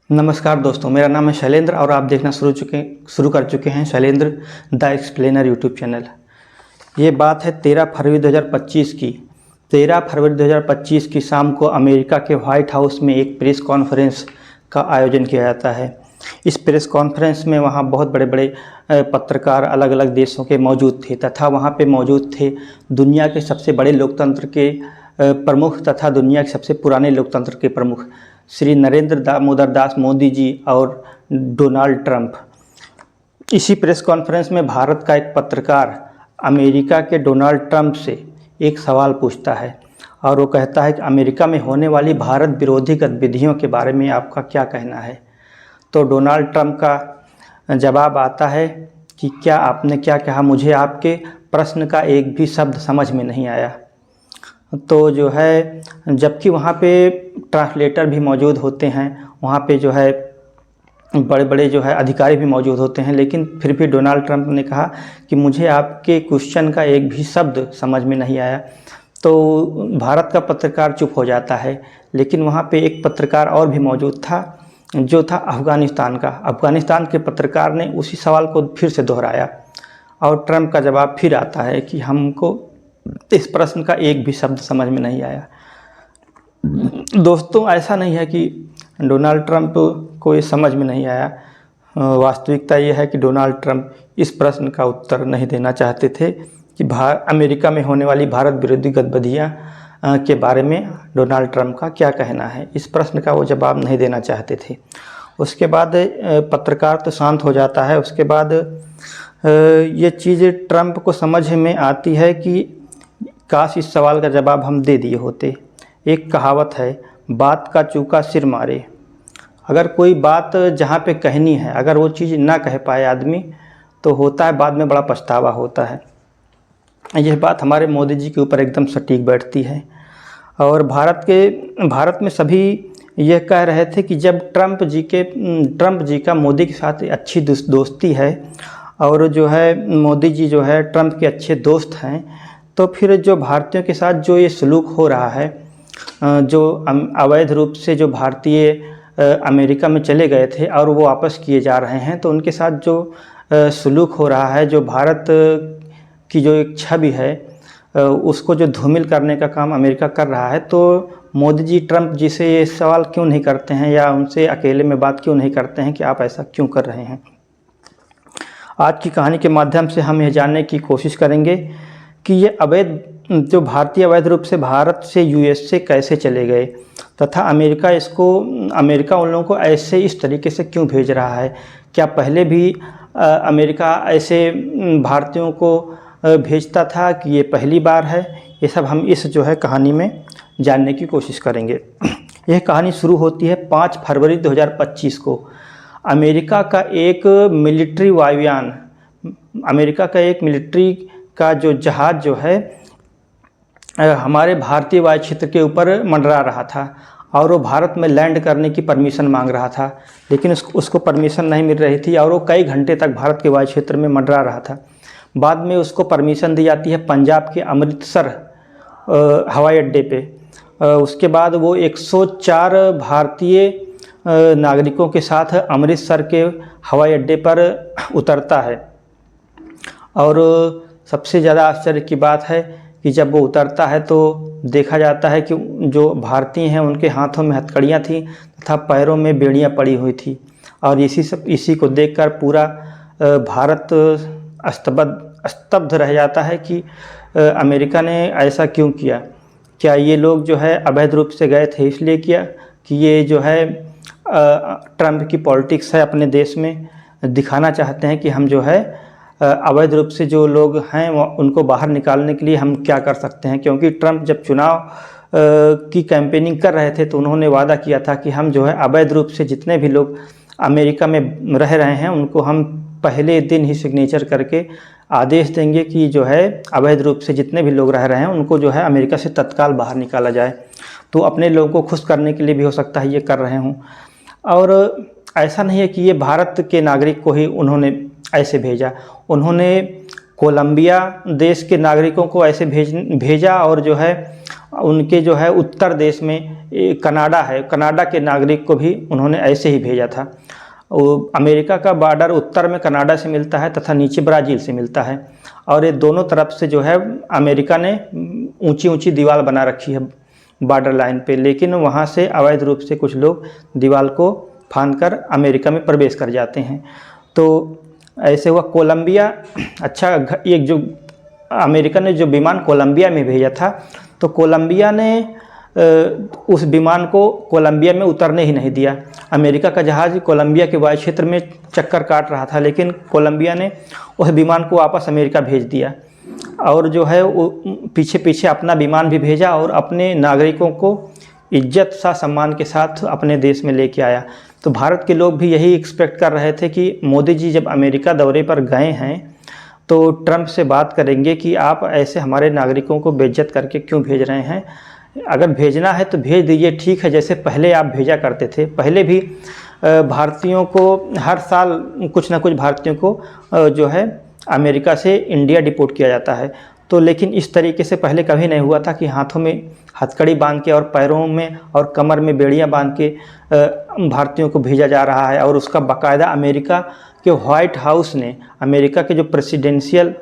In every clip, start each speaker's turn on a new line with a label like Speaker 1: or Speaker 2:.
Speaker 1: नमस्कार दोस्तों, मेरा नाम है शैलेंद्र और आप देखना शुरू कर चुके हैं Shailendra the explainer YouTube channel. ये बात है 13 फरवरी 2025 की। 13 फरवरी 2025 की शाम को अमेरिका के व्हाइट हाउस में एक प्रेस कॉन्फ्रेंस का आयोजन किया जाता है। इस प्रेस कॉन्फ्रेंस में वहाँ बहुत बड़े बड़े पत्रकार अलग अलग देशों के मौजूद थे तथा वहाँ पे मौजूद थे दुनिया के सबसे बड़े लोकतंत्र के प्रमुख तथा दुनिया के सबसे पुराने लोकतंत्र के प्रमुख श्री नरेंद्र दामोदर दास मोदी जी और डोनाल्ड ट्रंप। इसी प्रेस कॉन्फ्रेंस में भारत का एक पत्रकार अमेरिका के डोनाल्ड ट्रंप से एक सवाल पूछता है और वो कहता है कि अमेरिका में होने वाली भारत विरोधी गतिविधियों के बारे में आपका क्या कहना है। तो डोनाल्ड ट्रंप का जवाब आता है कि आपने क्या कहा, मुझे आपके प्रश्न का एक भी शब्द समझ में नहीं आया। तो जो है, जबकि वहाँ पे ट्रांसलेटर भी मौजूद होते हैं, वहाँ पे जो है बड़े बड़े जो है अधिकारी भी मौजूद होते हैं, लेकिन फिर भी डोनाल्ड ट्रंप ने कहा कि मुझे आपके क्वेश्चन का एक भी शब्द समझ में नहीं आया। तो भारत का पत्रकार चुप हो जाता है, लेकिन वहाँ पे एक पत्रकार और भी मौजूद था जो था अफ़गानिस्तान का। अफ़गानिस्तान के पत्रकार ने उसी सवाल को फिर से दोहराया और ट्रंप का जवाब फिर आता है कि हमको इस प्रश्न का एक भी शब्द समझ में नहीं आया। दोस्तों, ऐसा नहीं है कि डोनाल्ड ट्रंप को ये समझ में नहीं आया। वास्तविकता ये है कि डोनाल्ड ट्रंप इस प्रश्न का उत्तर नहीं देना चाहते थे कि अमेरिका में होने वाली भारत विरोधी गतिविधियाँ के बारे में डोनाल्ड ट्रंप का क्या कहना है। इस प्रश्न का वो जवाब नहीं देना चाहते थे। उसके बाद पत्रकार तो शांत हो जाता है। उसके बाद ये चीज़ ट्रंप को समझ में आती है कि काश इस सवाल का जवाब हम दे दिए होते। एक कहावत है, बात का चूका सिर मारे। अगर कोई बात जहाँ पे कहनी है, अगर वो चीज़ ना कह पाए आदमी, तो होता है बाद में बड़ा पछतावा होता है। यह बात हमारे मोदी जी के ऊपर एकदम सटीक बैठती है। और भारत में सभी यह कह रहे थे कि जब ट्रंप जी का मोदी के साथ अच्छी दोस्ती है और जो है मोदी जी जो है ट्रंप के अच्छे दोस्त हैं, तो फिर जो भारतीयों के साथ जो ये सलूक हो रहा है, जो अवैध रूप से जो भारतीय अमेरिका में चले गए थे और वो वापस किए जा रहे हैं, तो उनके साथ जो सलूक हो रहा है, जो भारत की जो एक छवि है उसको जो धूमिल करने का काम अमेरिका कर रहा है, तो मोदी जी ट्रंप जी से ये सवाल क्यों नहीं करते हैं या उनसे अकेले में बात क्यों नहीं करते हैं कि आप ऐसा क्यों कर रहे हैं। आज की कहानी के माध्यम से हम यह जानने की कोशिश करेंगे कि ये जो भारतीय अवैध रूप से भारत से यूएस से कैसे चले गए तथा अमेरिका उन लोगों को ऐसे इस तरीके से क्यों भेज रहा है। क्या पहले भी अमेरिका ऐसे भारतीयों को भेजता था कि ये पहली बार है? ये सब हम इस जो है कहानी में जानने की कोशिश करेंगे। यह कहानी शुरू होती है 5 फरवरी 2025 को। अमेरिका का एक मिलिट्री वायुयान, अमेरिका का एक मिलिट्री का जो जहाज़ जो है हमारे भारतीय वायु क्षेत्र के ऊपर मंडरा रहा था और वो भारत में लैंड करने की परमिशन मांग रहा था, लेकिन उसको परमिशन नहीं मिल रही थी और वो कई घंटे तक भारत के वायु क्षेत्र में मंडरा रहा था। बाद में उसको परमिशन दी जाती है पंजाब के अमृतसर हवाई अड्डे पे। उसके बाद वो 104 भारतीय नागरिकों के साथ अमृतसर के हवाई अड्डे पर उतरता है। और सबसे ज़्यादा आश्चर्य की बात है कि जब वो उतरता है तो देखा जाता है कि जो भारतीय हैं उनके हाथों में हथकड़ियाँ थीं तथा पैरों में बेड़ियाँ पड़ी हुई थी। और इसी को देखकर पूरा भारत स्तब्ध रह जाता है कि अमेरिका ने ऐसा क्यों किया। क्या ये लोग जो है अवैध रूप से गए थे इसलिए किया कि ये जो है ट्रंप की पॉलिटिक्स है, अपने देश में दिखाना चाहते हैं कि हम जो है अवैध रूप से जो लोग हैं उनको बाहर निकालने के लिए हम क्या कर सकते हैं। क्योंकि ट्रंप जब चुनाव की कैंपेनिंग कर रहे थे तो उन्होंने वादा किया था कि हम जो है अवैध रूप से जितने भी लोग अमेरिका में रह रहे हैं उनको हम पहले दिन ही सिग्नेचर करके आदेश देंगे कि जो है अवैध रूप से जितने भी लोग रह रहे हैं उनको जो है अमेरिका से तत्काल बाहर निकाला जाए। तो अपने लोगों को खुश करने के लिए भी हो सकता है ये कर रहे हों। और ऐसा नहीं है कि ये भारत के नागरिक को ही उन्होंने ऐसे भेजा, उन्होंने कोलंबिया देश के नागरिकों को ऐसे भेजा और जो है उनके जो है उत्तर देश में कनाडा है, कनाडा के नागरिक को भी उन्होंने ऐसे ही भेजा था। वो अमेरिका का बॉर्डर उत्तर में कनाडा से मिलता है तथा नीचे ब्राज़ील से मिलता है, और ये दोनों तरफ से जो है अमेरिका ने ऊंची ऊंची दीवार बना रखी है बॉर्डर लाइन पे, लेकिन वहाँ से अवैध रूप से कुछ लोग दीवार को फांदकर अमेरिका में प्रवेश कर जाते हैं। तो ऐसे हुआ कोलंबिया। अच्छा, एक जो अमेरिका ने जो विमान कोलंबिया में भेजा था, तो कोलंबिया ने उस विमान को कोलंबिया में उतरने ही नहीं दिया। अमेरिका का जहाज़ कोलंबिया के वायु क्षेत्र में चक्कर काट रहा था, लेकिन कोलंबिया ने उस विमान को वापस अमेरिका भेज दिया, और जो है वो पीछे पीछे अपना विमान भी भेजा और अपने नागरिकों को इज्जत सा सम्मान के साथ अपने देश में लेके आया। तो भारत के लोग भी यही एक्सपेक्ट कर रहे थे कि मोदी जी जब अमेरिका दौरे पर गए हैं तो ट्रंप से बात करेंगे कि आप ऐसे हमारे नागरिकों को बेइज्जत करके क्यों भेज रहे हैं, अगर भेजना है तो भेज दीजिए, ठीक है, जैसे पहले आप भेजा करते थे। पहले भी भारतीयों को हर साल कुछ ना कुछ भारतीयों को जो है अमेरिका से इंडिया डिपोर्ट किया जाता है, तो लेकिन इस तरीके से पहले कभी नहीं हुआ था कि हाथों में हथकड़ी बांध के और पैरों में और कमर में बेड़ियां बांध के भारतीयों को भेजा जा रहा है। और उसका बाकायदा अमेरिका के व्हाइट हाउस ने, अमेरिका के जो प्रेसिडेंशियल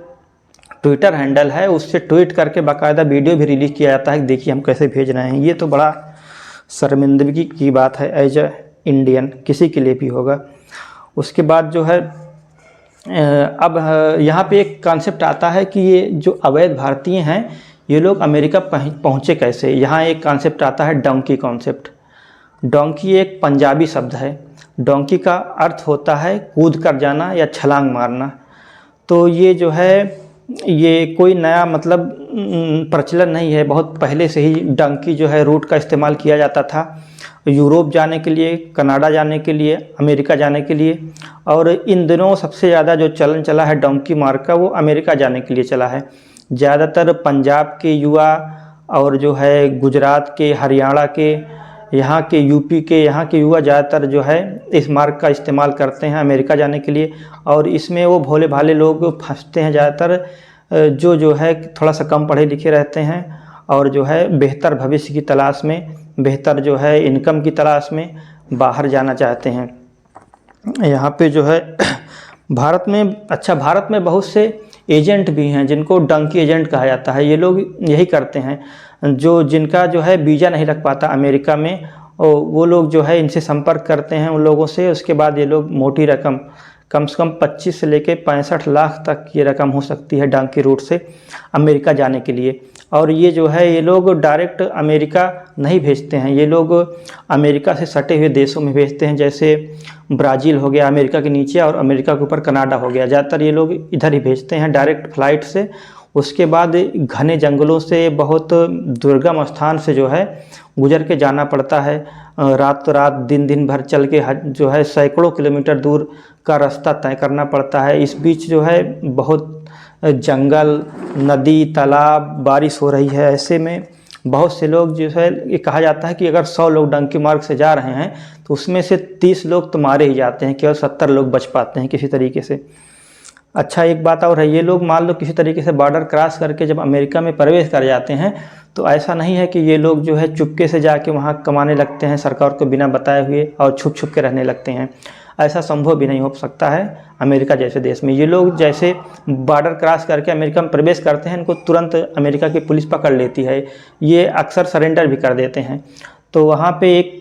Speaker 1: ट्विटर हैंडल है उससे ट्वीट करके बाकायदा वीडियो भी रिलीज़ किया जाता है कि देखिए हम कैसे भेज रहे हैं। ये तो बड़ा शर्मिंदगी की बात है एज ए इंडियन, किसी के लिए भी होगा। उसके बाद जो है अब यहाँ पे एक कॉन्सेप्ट आता है कि ये जो अवैध भारतीय हैं ये लोग अमेरिका पहुँचे कैसे। यहाँ एक कॉन्सेप्ट आता है डोंकी कॉन्सेप्ट। डोंकी एक पंजाबी शब्द है। डोंकी का अर्थ होता है कूद कर जाना या छलांग मारना। तो ये जो है ये कोई नया मतलब प्रचलन नहीं है, बहुत पहले से ही डंकी जो है रूट का इस्तेमाल किया जाता था यूरोप जाने के लिए, कनाडा जाने के लिए, अमेरिका जाने के लिए। और इन दिनों सबसे ज़्यादा जो चलन चला है डोंकी मार्ग का वो अमेरिका जाने के लिए चला है। ज़्यादातर पंजाब के युवा और जो है गुजरात के, हरियाणा के, यहाँ के, यूपी के, यहाँ के युवा ज़्यादातर जो है इस मार्ग का इस्तेमाल करते हैं अमेरिका जाने के लिए। और इसमें वो भोले भाले लोग फंसते हैं ज़्यादातर, जो है थोड़ा सा कम पढ़े लिखे रहते हैं और जो है बेहतर भविष्य की तलाश में, बेहतर जो है इनकम की तलाश में बाहर जाना चाहते हैं। यहाँ पे जो है भारत में बहुत से एजेंट भी हैं जिनको डंकी एजेंट कहा जाता है। ये लोग यही करते हैं, जिनका जो है वीज़ा नहीं लग पाता अमेरिका में, और वो लोग जो है इनसे संपर्क करते हैं उन लोगों से। उसके बाद ये लोग मोटी रकम, कम से कम 25 से लेकर 65 लाख तक ये रकम हो सकती है डंकी रूट से अमेरिका जाने के लिए। और ये जो है ये लोग डायरेक्ट अमेरिका नहीं भेजते हैं, ये लोग अमेरिका से सटे हुए देशों में भेजते हैं, जैसे ब्राज़ील हो गया अमेरिका के नीचे और अमेरिका के ऊपर कनाडा हो गया। ज़्यादातर ये लोग इधर ही भेजते हैं डायरेक्ट फ्लाइट से। उसके बाद घने जंगलों से, बहुत दुर्गम स्थान से जो है गुजर के जाना पड़ता है। रात रात दिन भर चल के जो है सैकड़ों किलोमीटर दूर का रास्ता तय करना पड़ता है। इस बीच जो है बहुत जंगल, नदी, तालाब, बारिश हो रही है। ऐसे में बहुत से लोग जो है, ये कहा जाता है कि अगर 100 लोग डंकी मार्ग से जा रहे हैं तो उसमें से 30 लोग तो मारे ही जाते हैं, केवल 70 लोग बच पाते हैं किसी तरीके से। अच्छा, एक बात और है, ये लोग मान लो किसी तरीके से बॉर्डर क्रॉस करके जब अमेरिका में प्रवेश कर जाते हैं तो ऐसा नहीं है कि ये लोग जो है चुपके से जाके वहाँ कमाने लगते हैं सरकार को बिना बताए हुए और छुप छुप के रहने लगते हैं। ऐसा संभव भी नहीं हो सकता है अमेरिका जैसे देश में। ये लोग जैसे बॉर्डर क्रॉस करके अमेरिका में प्रवेश करते हैं, इनको तुरंत अमेरिका की पुलिस पकड़ लेती है। ये अक्सर सरेंडर भी कर देते हैं। तो वहाँ पे एक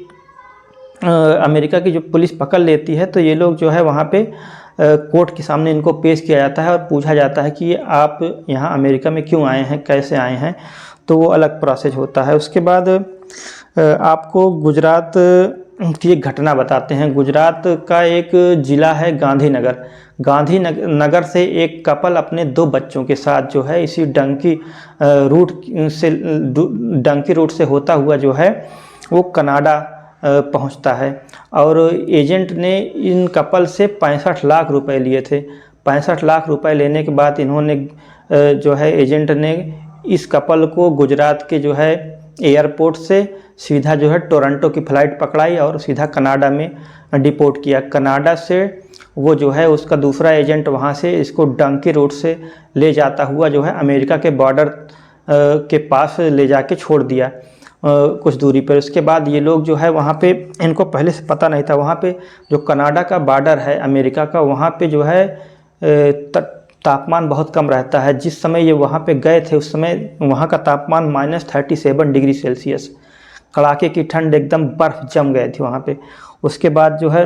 Speaker 1: अमेरिका की जो पुलिस पकड़ लेती है तो ये लोग जो है वहाँ पे कोर्ट के सामने इनको पेश किया जाता है और पूछा जाता है कि आप यहाँ अमेरिका में क्यों आए हैं, कैसे आए हैं। तो वो अलग प्रोसेस होता है। उसके बाद आपको गुजरात की एक घटना बताते हैं। गुजरात का एक ज़िला है गांधीनगर। गांधीनगर से एक कपल अपने 2 बच्चों के साथ जो है इसी डंकी रूट से होता हुआ जो है वो कनाडा पहुंचता है। और एजेंट ने इन कपल से 65 लाख रुपए लिए थे। 65 लाख रुपए लेने के बाद इन्होंने जो है एजेंट ने इस कपल को गुजरात के जो है एयरपोर्ट से सीधा जो है टोरंटो की फ़्लाइट पकड़ाई और सीधा कनाडा में डिपोर्ट किया। कनाडा से वो जो है उसका दूसरा एजेंट वहाँ से इसको डंकी रोड से ले जाता हुआ जो है अमेरिका के बॉर्डर के पास ले जाके छोड़ दिया कुछ दूरी पर। उसके बाद ये लोग जो है वहाँ पे, इनको पहले से पता नहीं था, वहाँ पे जो कनाडा का बॉर्डर है अमेरिका का, वहाँ पे जो है तापमान बहुत कम रहता है। जिस समय ये वहाँ पे गए थे उस समय वहाँ का तापमान -37 डिग्री सेल्सियस, कड़ाके की ठंड, एकदम बर्फ़ जम गए थी वहाँ पे। उसके बाद जो है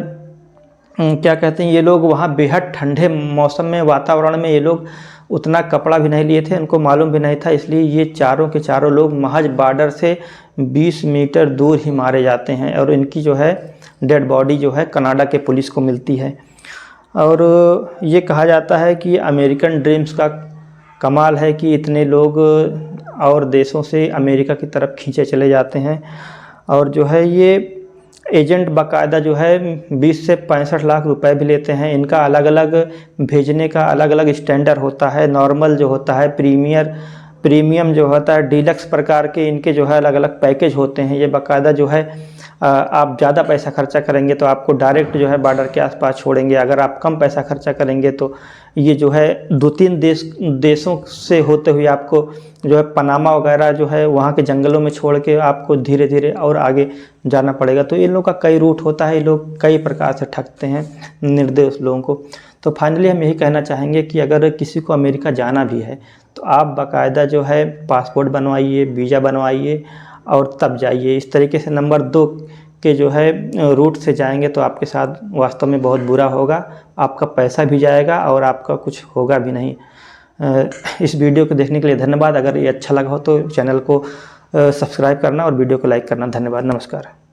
Speaker 1: क्या कहते हैं, ये लोग वहाँ बेहद ठंडे मौसम में, वातावरण में ये लोग उतना कपड़ा भी नहीं लिए थे, उनको मालूम भी नहीं था, इसलिए ये चारों के चारों लोग महज बॉर्डर से 20 मीटर दूर ही मारे जाते हैं और इनकी जो है डेड बॉडी जो है कनाडा के पुलिस को मिलती है। और ये कहा जाता है कि अमेरिकन ड्रीम्स का कमाल है कि इतने लोग और देशों से अमेरिका की तरफ खींचे चले जाते हैं। और जो है ये एजेंट बाकायदा जो है 20 से 65 लाख रुपए भी लेते हैं। इनका अलग अलग भेजने का अलग अलग स्टैंडर्ड होता है, नॉर्मल जो होता है, प्रीमियम जो होता है, डीलक्स प्रकार के इनके जो है अलग अलग पैकेज होते हैं। ये बाकायदा जो है आप ज़्यादा पैसा खर्चा करेंगे तो आपको डायरेक्ट जो है बॉर्डर के आसपास छोड़ेंगे। अगर आप कम पैसा खर्चा करेंगे तो ये जो है 2-3 देशों से होते हुए आपको जो है पनामा वगैरह जो है वहाँ के जंगलों में छोड़ के आपको धीरे धीरे और आगे जाना पड़ेगा। तो इन लोगों का कई रूट होता है, ये लोग कई प्रकार से ठगते हैं निर्दोष लोगों को। तो फाइनली हम यही कहना चाहेंगे कि अगर किसी को अमेरिका जाना भी है तो आप बाकायदा जो है पासपोर्ट बनवाइए, वीज़ा बनवाइए और तब जाइए। इस तरीके से नंबर 2 के जो है रूट से जाएंगे तो आपके साथ वास्तव में बहुत बुरा होगा, आपका पैसा भी जाएगा और आपका कुछ होगा भी नहीं। इस वीडियो को देखने के लिए धन्यवाद। अगर ये अच्छा लगा हो तो चैनल को सब्सक्राइब करना और वीडियो को लाइक करना। धन्यवाद, नमस्कार।